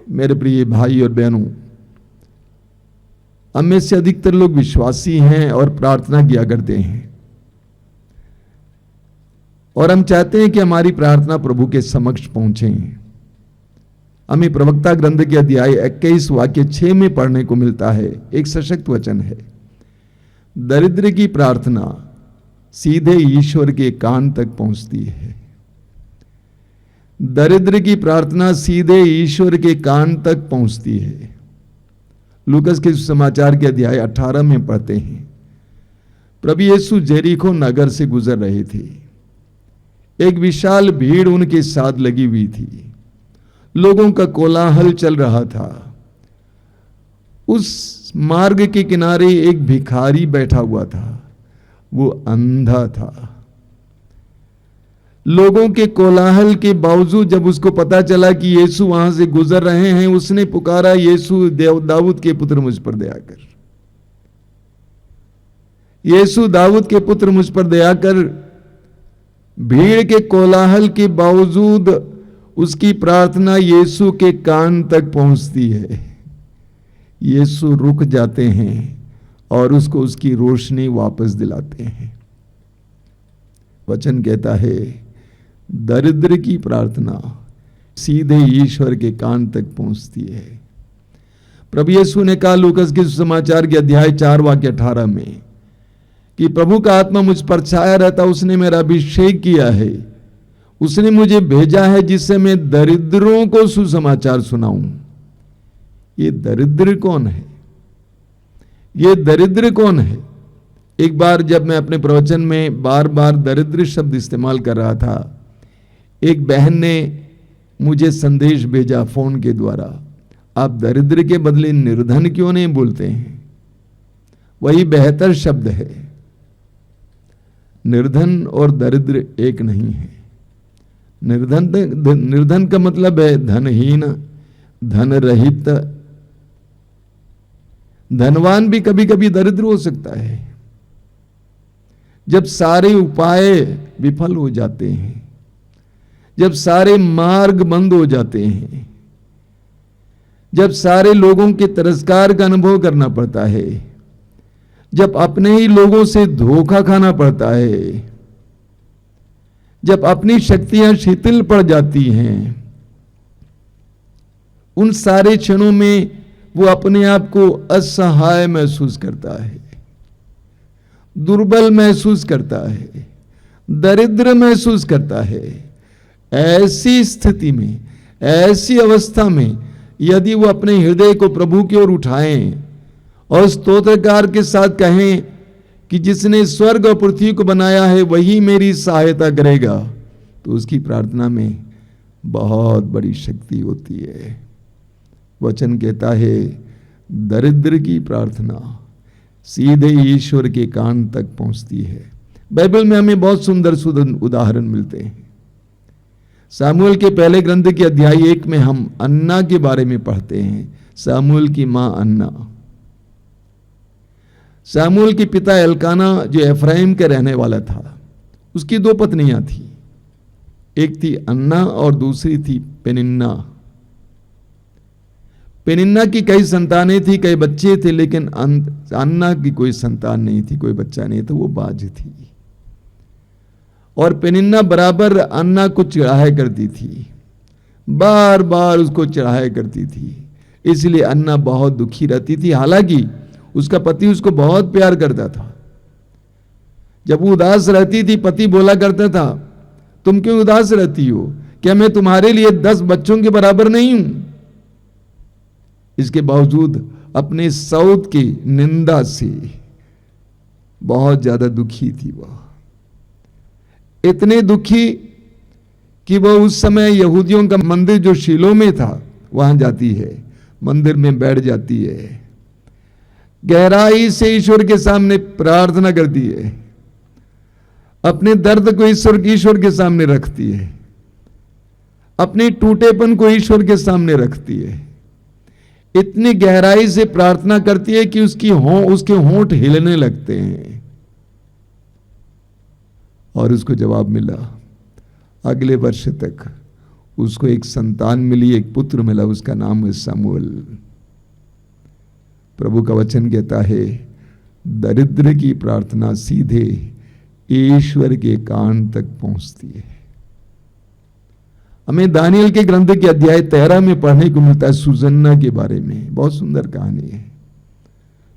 मेरे प्रिय भाई और बहनों, हम में से अधिकतर लोग विश्वासी हैं और प्रार्थना किया करते हैं, और हम चाहते हैं कि हमारी प्रार्थना प्रभु के समक्ष पहुंचे। हमें प्रवक्ता ग्रंथ के अध्याय 21 वाक्य 6 में पढ़ने को मिलता है, एक सशक्त वचन है, दरिद्र की प्रार्थना सीधे ईश्वर के कान तक पहुंचती है। दरिद्र की प्रार्थना सीधे ईश्वर के कान तक पहुंचती है। लूकस के समाचार के अध्याय 18 में पढ़ते हैं, प्रभु यीशु जेरिको नगर से गुजर रहे थे। एक विशाल भीड़ उनके साथ लगी हुई थी, लोगों का कोलाहल चल रहा था। उस मार्ग के किनारे एक भिखारी बैठा हुआ था, वो अंधा था। लोगों के कोलाहल के बावजूद जब उसको पता चला कि यीशु वहां से गुजर रहे हैं, उसने पुकारा, यीशु दाऊद के पुत्र मुझ पर दया कर। यीशु दाऊद के पुत्र मुझ पर दया कर। भीड़ के कोलाहल के बावजूद उसकी प्रार्थना यीशु के कान तक पहुंचती है। यीशु रुक जाते हैं और उसको उसकी रोशनी वापस दिलाते हैं। वचन कहता है, दरिद्र की प्रार्थना सीधे ईश्वर के कान तक पहुंचती है। प्रभु यीशु ने कहा लूकस के सुसमाचार के अध्याय 4 वाक्य 18 में कि प्रभु का आत्मा मुझ पर छाया रहता, उसने मेरा अभिषेक किया है, उसने मुझे भेजा है जिससे मैं दरिद्रों को सुसमाचार सुनाऊं। ये दरिद्र कौन है? ये दरिद्र कौन है? एक बार जब मैं अपने प्रवचन में बार बार दरिद्र शब्द इस्तेमाल कर रहा था, एक बहन ने मुझे संदेश भेजा फोन के द्वारा, आप दरिद्र के बदले निर्धन क्यों नहीं बोलते हैं? वही बेहतर शब्द है। निर्धन और दरिद्र एक नहीं है। निर्धन का मतलब है धनहीन, धन रहित। धनवान भी कभी कभी दरिद्र हो सकता है। जब सारे उपाय विफल हो जाते हैं, जब सारे मार्ग बंद हो जाते हैं, जब सारे लोगों के तिरस्कार का अनुभव करना पड़ता है, जब अपने ही लोगों से धोखा खाना पड़ता है, जब अपनी शक्तियां शिथिल पड़ जाती हैं, उन सारे क्षणों में वो अपने आप को असहाय महसूस करता है, दुर्बल महसूस करता है, दरिद्र महसूस करता है। ऐसी स्थिति में, ऐसी अवस्था में यदि वो अपने हृदय को प्रभु की ओर उठाएं और स्तोत्रकार के साथ कहें कि जिसने स्वर्ग और पृथ्वी को बनाया है वही मेरी सहायता करेगा, तो उसकी प्रार्थना में बहुत बड़ी शक्ति होती है। वचन कहता है, दरिद्र की प्रार्थना सीधे ईश्वर के कान तक पहुंचती है। बाइबल में हमें बहुत सुंदर सुंदर उदाहरण मिलते हैं। सामुएल के पहले ग्रंथ के अध्याय 1 में हम अन्ना के बारे में पढ़ते हैं। सामुएल की मां अन्ना। सामुएल के पिता एल्काना जो एफ्राइम के रहने वाला था, उसकी 2 पत्नियां थी। एक थी अन्ना और दूसरी थी पेनिन्ना। पेनिन्ना की कई संतानें थी, कई बच्चे थे, लेकिन अन्ना की कोई संतान नहीं थी, कोई बच्चा नहीं था, वो बाज थी। और पेनिन्ना बराबर अन्ना को चिढ़ाया करती थी, बार बार उसको चढ़ाया करती थी, इसलिए अन्ना बहुत दुखी रहती थी। हालांकि उसका पति उसको बहुत प्यार करता था। जब वो उदास रहती थी, पति बोला करता था, तुम क्यों उदास रहती हो? क्या मैं तुम्हारे लिए 10 बच्चों के बराबर नहीं हूं? इसके बावजूद अपने सौत की निंदा से बहुत ज्यादा दुखी थी। वह इतने दुखी कि वह उस समय यहूदियों का मंदिर जो शीलो में था वहां जाती है, मंदिर में बैठ जाती है, गहराई से ईश्वर के सामने प्रार्थना करती है, अपने दर्द को ईश्वर के सामने रखती है, अपने टूटेपन को ईश्वर के सामने रखती है। इतनी गहराई से प्रार्थना करती है कि उसके होंठ हिलने लगते हैं। और उसको जवाब मिला। अगले वर्ष तक उसको एक संतान मिली, एक पुत्र मिला, उसका नाम है शमूएल। प्रभु का वचन कहता है दरिद्र की प्रार्थना सीधे ईश्वर के कान तक पहुंचती है। हमें दानियल के ग्रंथ के अध्याय 13 में पढ़ने को मिलता है सुजन्ना के बारे में। बहुत सुंदर कहानी है।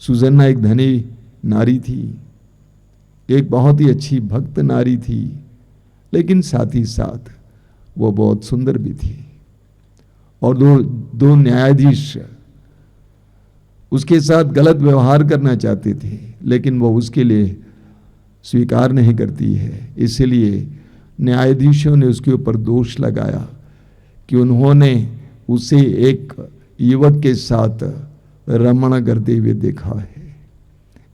सुजन्ना एक धनी नारी थी, एक बहुत ही अच्छी भक्त नारी थी, लेकिन साथ ही साथ वो बहुत सुंदर भी थी। और दो न्यायाधीश उसके साथ गलत व्यवहार करना चाहते थे, लेकिन वो उसके लिए स्वीकार नहीं करती है। इसलिए न्यायाधीशों ने उसके ऊपर दोष लगाया कि उन्होंने उसे एक युवक के साथ रमण करते हुए देखा है,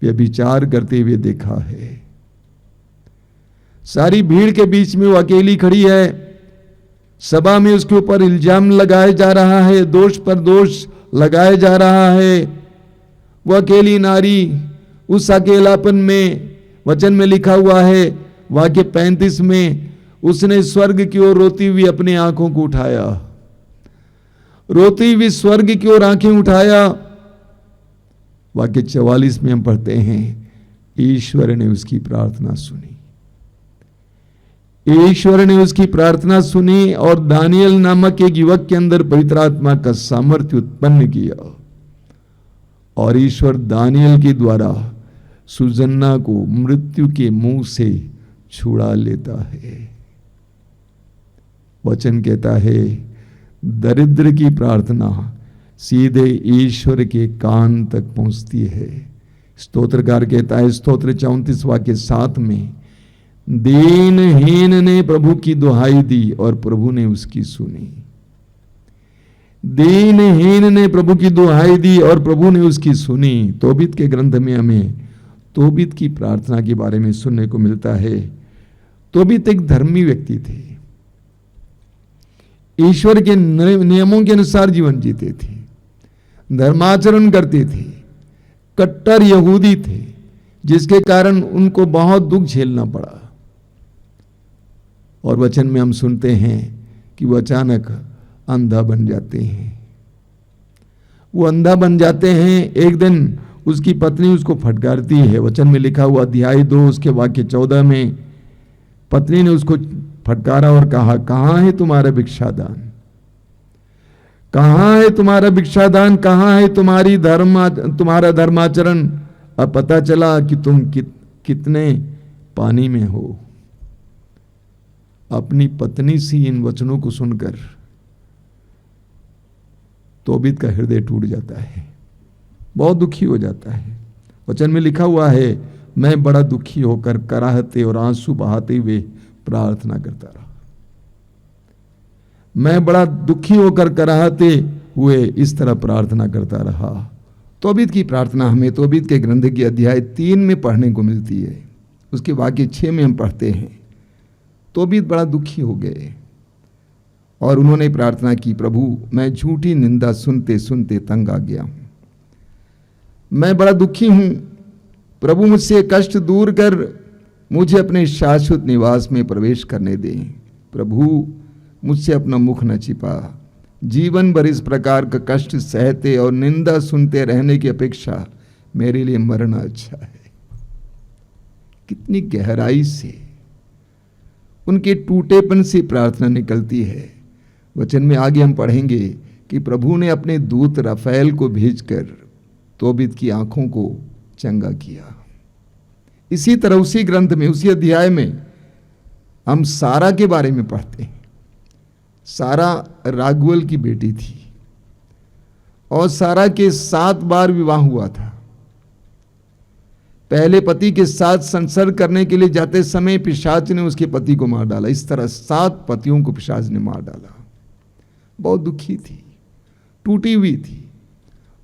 व्यभिचार करते हुए देखा है। सारी भीड़ के बीच में वो अकेली खड़ी है, सभा में उसके ऊपर इल्जाम लगाया जा रहा है, दोष पर दोष लगाया जा रहा है। वो अकेली नारी उस अकेलापन में, वचन में लिखा हुआ है वाक्य 35 में, उसने स्वर्ग की ओर रोती हुई अपनी आंखों को उठाया, रोती हुई स्वर्ग की ओर आंखें उठाया। वाक्य 44 में हम पढ़ते हैं ईश्वर ने उसकी प्रार्थना सुनी, ईश्वर ने उसकी प्रार्थना सुनी और दानियल नामक एक युवक के अंदर पवित्र आत्मा का सामर्थ्य उत्पन्न किया और ईश्वर दानियल के द्वारा सुजन्ना को मृत्यु के मुंह से छुड़ा लेता है। वचन कहता है दरिद्र की प्रार्थना सीधे ईश्वर के कान तक पहुंचती है। स्तोत्रकार कहता है स्तोत्र 34 वाक्य 7 में, दीनहीन ने प्रभु की दुहाई दी और प्रभु ने उसकी सुनी। दीनहीन ने प्रभु की दुहाई दी और प्रभु ने उसकी सुनी। तोबीत के ग्रंथ में हमें तोबीत की प्रार्थना के बारे में सुनने को मिलता है। तोबीत एक धर्मी व्यक्ति थे, ईश्वर के नियमों के अनुसार जीवन जीते थे, धर्माचरण करते थे, कट्टर यहूदी थे, जिसके कारण उनको बहुत दुख झेलना पड़ा। और वचन में हम सुनते हैं कि वो अचानक अंधा बन जाते हैं। वो अंधा बन जाते हैं। एक दिन उसकी पत्नी उसको फटकारती है। वचन में लिखा हुआ अध्याय 2 उसके वाक्य 14 में, पत्नी ने उसको फटकारा और कहा, कहां है तुम्हारा भिक्षादान, कहां है तुम्हारा भिक्षादान, कहां है तुम्हारा धर्माचरण। अब पता चला कि तुम कितने पानी में हो। अपनी पत्नी से इन वचनों को सुनकर तोबीत का हृदय टूट जाता है, बहुत दुखी हो जाता है। वचन में लिखा हुआ है, मैं बड़ा दुखी होकर कराहते और आंसू बहाते हुए प्रार्थना करता रहा। मैं बड़ा दुखी होकर कराहते हुए इस तरह प्रार्थना करता रहा। तोबीत की प्रार्थना हमें तोबीत के ग्रंथ के अध्याय 3 में पढ़ने को मिलती है। उसके वाक्य 6 में हम पढ़ते हैं, तोबीत बड़ा दुखी हो गए और उन्होंने प्रार्थना की, प्रभु मैं झूठी निंदा सुनते सुनते तंग आ गया हूं, मैं बड़ा दुखी हूं, प्रभु मुझसे कष्ट दूर कर मुझे अपने शाश्वत निवास में प्रवेश करने दें। प्रभु मुझसे अपना मुख न छिपा, जीवन भर इस प्रकार का कष्ट सहते और निंदा सुनते रहने की अपेक्षा मेरे लिए मरना अच्छा है। कितनी गहराई से, उनके टूटेपन से प्रार्थना निकलती है। वचन में आगे हम पढ़ेंगे कि प्रभु ने अपने दूत राफेल को भेजकर तोबीत की आंखों को चंगा किया। इसी तरह उसी ग्रंथ में, उसी अध्याय में हम सारा के बारे में पढ़ते हैं। सारा रागुएल की बेटी थी और सारा के 7 बार विवाह हुआ था। पहले पति के साथ संसर्ग करने के लिए जाते समय पिशाच ने उसके पति को मार डाला। इस तरह 7 पतियों को पिशाच ने मार डाला। बहुत दुखी थी, टूटी हुई थी।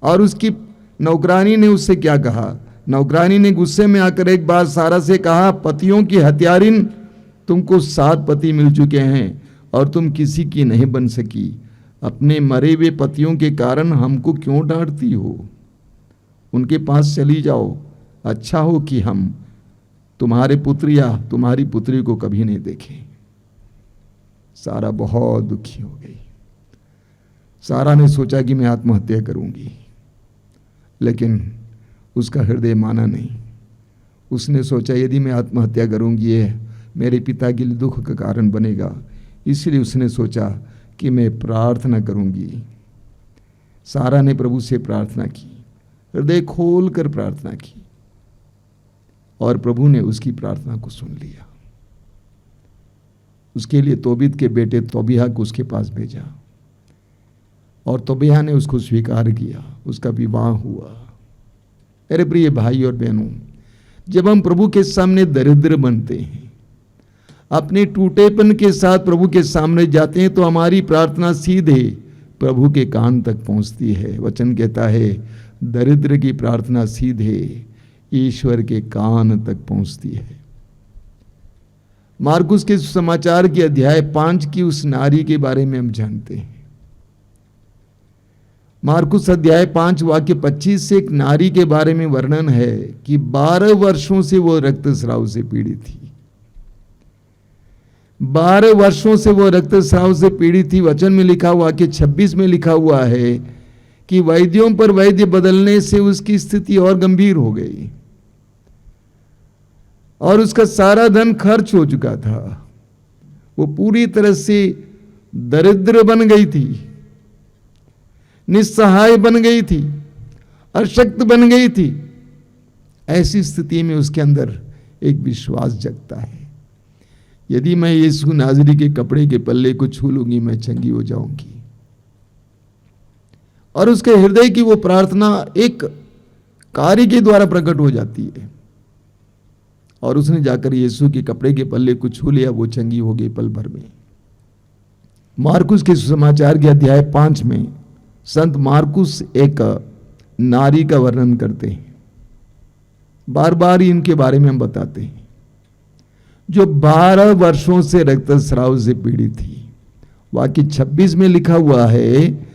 और उसकी नौकरानी ने उससे क्या कहा? नौकरानी ने गुस्से में आकर एक बार सारा से कहा, पतियों की हत्यारिन, तुमको 7 पति मिल चुके हैं और तुम किसी की नहीं बन सकी। अपने मरे हुए पतियों के कारण हमको क्यों डांटती हो? उनके पास चली जाओ, अच्छा हो कि हम तुम्हारे पुत्र या तुम्हारी पुत्री को कभी नहीं देखें। सारा बहुत दुखी हो गई। सारा ने सोचा कि मैं आत्महत्या करूंगी, लेकिन उसका हृदय माना नहीं। उसने सोचा यदि मैं आत्महत्या करूंगी ये मेरे पिता के लिए दुख का कारण बनेगा, इसलिए उसने सोचा कि मैं प्रार्थना करूंगी। सारा ने प्रभु से प्रार्थना की, हृदय खोल कर प्रार्थना की, और प्रभु ने उसकी प्रार्थना को सुन लिया। उसके लिए तोबीत के बेटे तोबिया को उसके पास भेजा, और तोबिया ने उसको स्वीकार किया, उसका विवाह हुआ। मेरे प्रिय भाई और बहनों, जब हम प्रभु के सामने दरिद्र बनते हैं, अपने टूटेपन के साथ प्रभु के सामने जाते हैं, तो हमारी प्रार्थना सीधे प्रभु के कान तक पहुंचती है। वचन कहता है दरिद्र की प्रार्थना सीधे ईश्वर के कान तक पहुंचती है। मार्कुस के समाचार के अध्याय 5 की उस नारी के बारे में हम जानते हैं। मार्कुस अध्याय 5 वाक्य 25 से एक नारी के बारे में वर्णन है कि 12 वर्षों से वो रक्तस्राव से पीड़ित थी। 12 वर्षों से वो रक्तस्राव से पीड़ित थी। वचन में लिखा हुआ कि 26 में लिखा हुआ है कि वैद्यों पर वैद्य बदलने से उसकी स्थिति और गंभीर हो गई, और उसका सारा धन खर्च हो चुका था। वो पूरी तरह से दरिद्र बन गई थी, निस्सहाय बन गई थी, अशक्त बन गई थी। ऐसी स्थिति में उसके अंदर एक विश्वास जगता है, यदि मैं यीशु नाज़री के कपड़े के पल्ले को छू लूंगी मैं चंगी हो जाऊंगी। और उसके हृदय की वो प्रार्थना एक कार्य के द्वारा प्रकट हो जाती है, और उसने जाकर यीशु के कपड़े के पल्ले को छू लिया, वो चंगी हो गई पल भर में। मार्कुस के सुसमाचार के अध्याय 5 में संत मार्कुस एक नारी का वर्णन करते हैं। बार बार इनके बारे में हम बताते हैं, जो 12 वर्षों से रक्तस्राव से पीड़ित थी। वाक्य 26 में लिखा हुआ है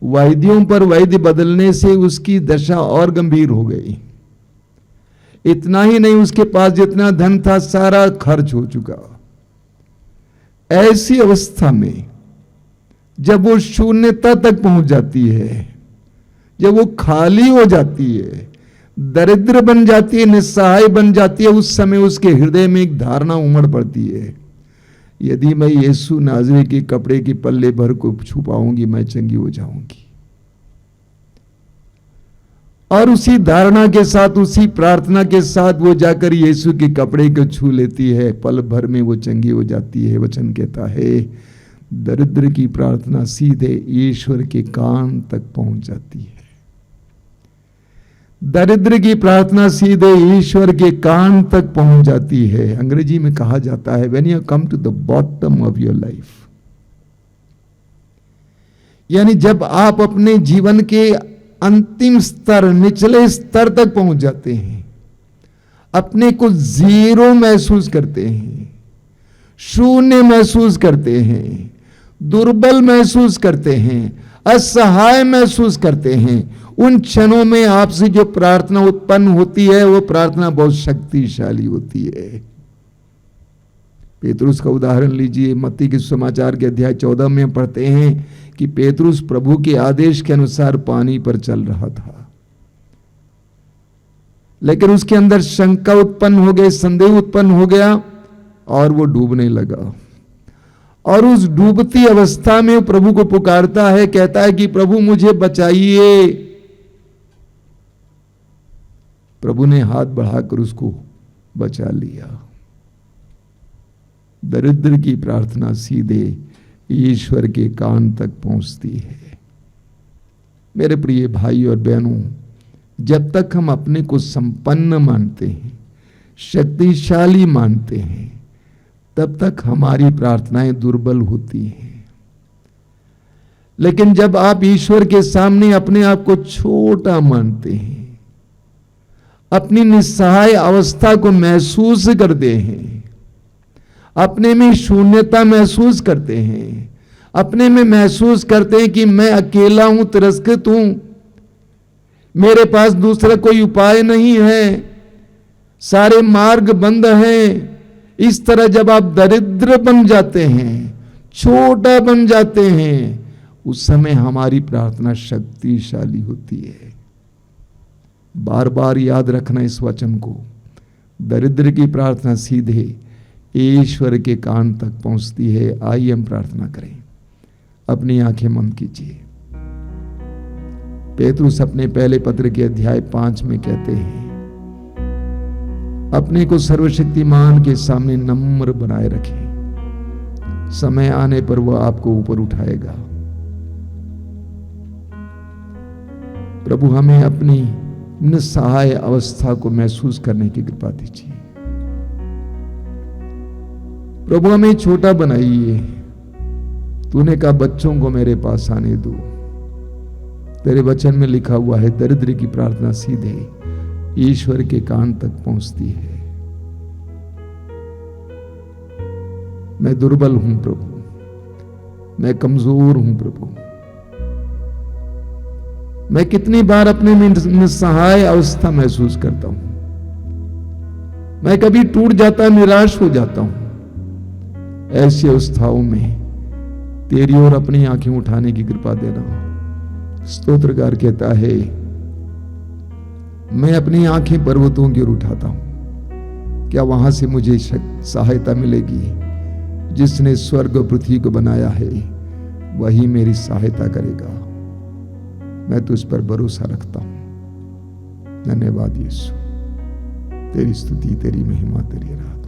वैद्यों पर वैद्य बदलने से उसकी दशा और गंभीर हो गई। इतना ही नहीं, उसके पास जितना धन था सारा खर्च हो चुका। ऐसी अवस्था में जब वो शून्यता तक पहुंच जाती है, जब वो खाली हो जाती है, दरिद्र बन जाती है, निस्सहाय बन जाती है, उस समय उसके हृदय में एक धारणा उमड़ पड़ती है, यदि मैं यीशु नाज़री के कपड़े के पल्ले भर को छू पाऊंगी मैं चंगी हो जाऊंगी। और उसी धारणा के साथ, उसी प्रार्थना के साथ वो जाकर यीशु के कपड़े को छू लेती है, पल भर में वो चंगी हो जाती है। वचन कहता है दरिद्र की प्रार्थना सीधे ईश्वर के कान तक पहुंच जाती है। दरिद्र की प्रार्थना सीधे ईश्वर के कान तक पहुंच जाती है। अंग्रेजी में कहा जाता है when you come to the bottom of your life, यानी जब आप अपने जीवन के अंतिम स्तर, निचले स्तर तक पहुंच जाते हैं, अपने को जीरो महसूस करते हैं, शून्य महसूस करते हैं, दुर्बल महसूस करते हैं, असहाय महसूस करते हैं, उन क्षणों में आपसे जो प्रार्थना उत्पन्न होती है वो प्रार्थना बहुत शक्तिशाली होती है। पेतरुस का उदाहरण लीजिए। मत्ती के समाचार के अध्याय 14 में पढ़ते हैं कि पेतरुस प्रभु के आदेश के अनुसार पानी पर चल रहा था, लेकिन उसके अंदर शंका उत्पन्न हो गई, संदेह उत्पन्न हो गया, और वो डूबने लगा। और उस डूबती अवस्था में प्रभु को पुकारता है, कहता है कि प्रभु मुझे बचाइए। प्रभु ने हाथ बढ़ाकर उसको बचा लिया। दरिद्र की प्रार्थना सीधे ईश्वर के कान तक पहुंचती है। मेरे प्रिय भाई और बहनों, जब तक हम अपने को संपन्न मानते हैं, शक्तिशाली मानते हैं, तब तक हमारी प्रार्थनाएं दुर्बल होती हैं। लेकिन जब आप ईश्वर के सामने अपने आप को छोटा मानते हैं, अपनी निस्सहाय अवस्था को महसूस करते हैं, अपने में शून्यता महसूस करते हैं, अपने में महसूस करते हैं कि मैं अकेला हूं, तिरस्कृत हूं, मेरे पास दूसरा कोई उपाय नहीं है, सारे मार्ग बंद हैं। इस तरह जब आप दरिद्र बन जाते हैं, छोटा बन जाते हैं, उस समय हमारी प्रार्थना शक्तिशाली होती है। बार बार याद रखना इस वचन को। दरिद्र की प्रार्थना सीधे ईश्वर के कान तक पहुंचती है। आइए हम प्रार्थना करें। अपनी आंखें बंद कीजिए। पेतरुस अपने पहले पत्र के अध्याय 5 में कहते हैं, अपने को सर्वशक्तिमान के सामने नम्र बनाए रखें, समय आने पर वह आपको ऊपर उठाएगा। प्रभु हमें अपनी निस्सहाय अवस्था को महसूस करने की कृपा दीजिए। प्रभु हमें छोटा बनाइए। तूने कहा बच्चों को मेरे पास आने दो। तेरे वचन में लिखा हुआ है, दरिद्र की प्रार्थना सीधे ईश्वर के कान तक पहुंचती है। मैं दुर्बल हूं प्रभु, मैं कमजोर हूं प्रभु। मैं कितनी बार अपने में निस्सहाय अवस्था महसूस करता हूं। मैं कभी टूट जाता, निराश हो जाता हूं। ऐसी अवस्थाओं में तेरी ओर अपनी आंखें उठाने की कृपा देना। स्तोत्रकार कहता है, मैं अपनी आंखें पर्वतों की ओर उठाता हूं। क्या वहां से मुझे सहायता मिलेगी? जिसने स्वर्ग और पृथ्वी को बनाया है वही मेरी सहायता करेगा। मैं तुझ पर भरोसा रखता हूं। धन्यवाद यीशु। तेरी स्तुति, तेरी महिमा, तेरी आराधना।